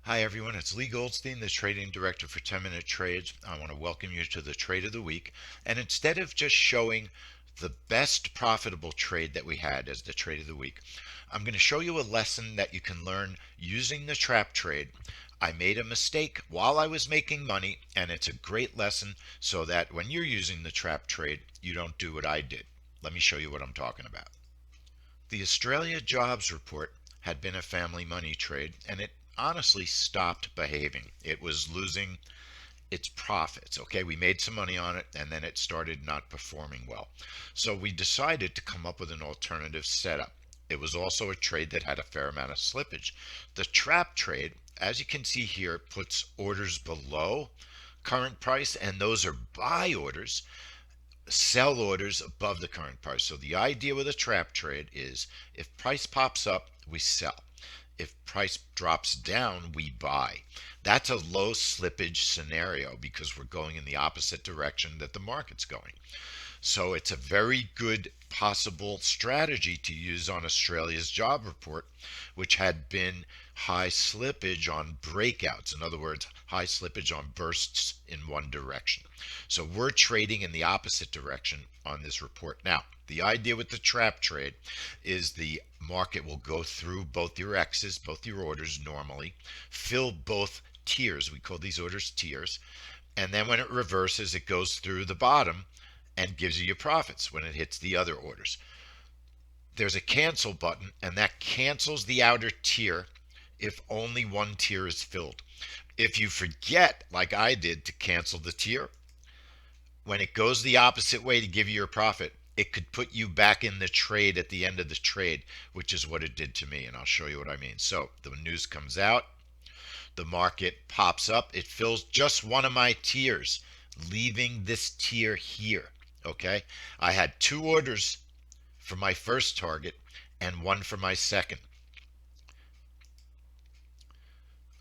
Hi everyone, it's Lee Goldstein, the Trading Director for 10 Minute Trades. I want to welcome you to the Trade of the Week. And instead of just showing the best profitable trade that we had as the Trade of the Week, I'm going to show you a lesson that you can learn using the trap trade. I made a mistake while I was making money, and it's a great lesson so that when you're using the trap trade, you don't do what I did. Let me show you what I'm talking about. The Australia jobs report had been a family money trade, and it honestly stopped behaving. It was losing its profits. Okay, we made some money on it, and then it started not performing well. So we decided to come up with an alternative setup. It was also a trade that had a fair amount of slippage. The trap trade, as you can see here, puts orders below current price, and those are buy orders, sell orders above the current price. So the idea with a trap trade is if price pops up, we sell. If price drops down, we buy. That's a low slippage scenario because we're going in the opposite direction that the market's going. So it's a very good possible strategy to use on Australia's job report, which had been high slippage on breakouts. In other words, high slippage on bursts in one direction. So we're trading in the opposite direction on this report. Now, the idea with the trap trade is the market will go through both your X's, both your orders normally, fill both tiers. We call these orders tiers. And then when it reverses, it goes through the bottom and gives you your profits when it hits the other orders. There's a cancel button, and that cancels the outer tier if only one tier is filled. If you forget, like I did, to cancel the tier, when it goes the opposite way to give you your profit, it could put you back in the trade at the end of the trade, which is what it did to me. And I'll show you what I mean. So the news comes out, the market pops up, it fills just one of my tiers, leaving this tier here. Okay, I had two orders for my first target and one for my second.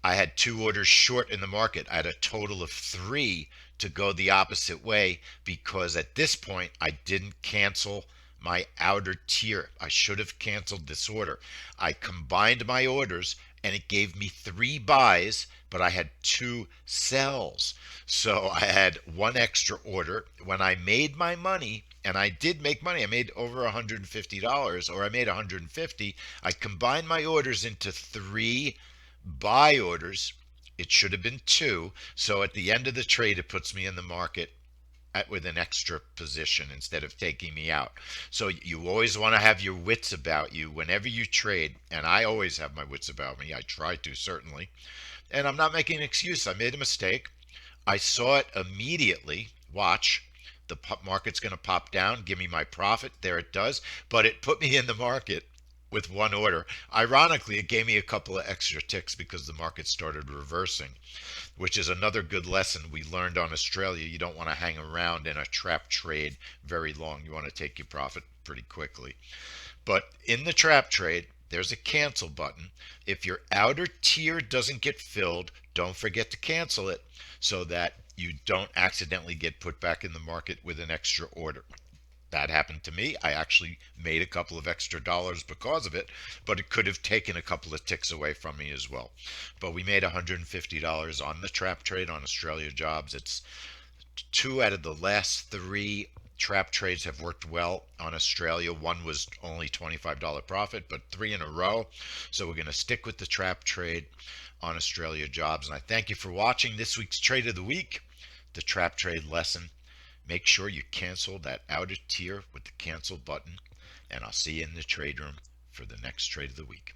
I had two orders short in the market. I had a total of three to go the opposite way because at this point I didn't cancel my outer tier. I should have canceled this order. I combined my orders and it gave me three buys, but I had two sells. So I had one extra order. When I made my money, and I did make money, I made over $150, or I made 150. I combined my orders into three buy orders. It should have been two. So at the end of the trade, it puts me in the market with an extra position instead of taking me out. So you always want to have your wits about you whenever you trade. And I always have my wits about me. I try to, certainly. And I'm not making an excuse. I made a mistake. I saw it immediately. Watch. The market's going to pop down, give me my profit. There it does. But it put me in the market with one order. Ironically, it gave me a couple of extra ticks because the market started reversing, which is another good lesson we learned on Australia. You don't want to hang around in a trap trade very long. You want to take your profit pretty quickly. But in the trap trade, there's a cancel button. If your outer tier doesn't get filled, don't forget to cancel it so that you don't accidentally get put back in the market with an extra order. That happened to me. I actually made a couple of extra dollars because of it, but it could have taken a couple of ticks away from me as well. But we made $150 on the trap trade on Australia jobs. It's two out of the last three trap trades have worked well on Australia. One was only $25 profit, but three in a row. So we're going to stick with the trap trade on Australia jobs. And I thank you for watching this week's Trade of the Week, the trap trade lesson. Make sure you cancel that outer tier with the cancel button, and I'll see you in the trade room for the next trade of the week.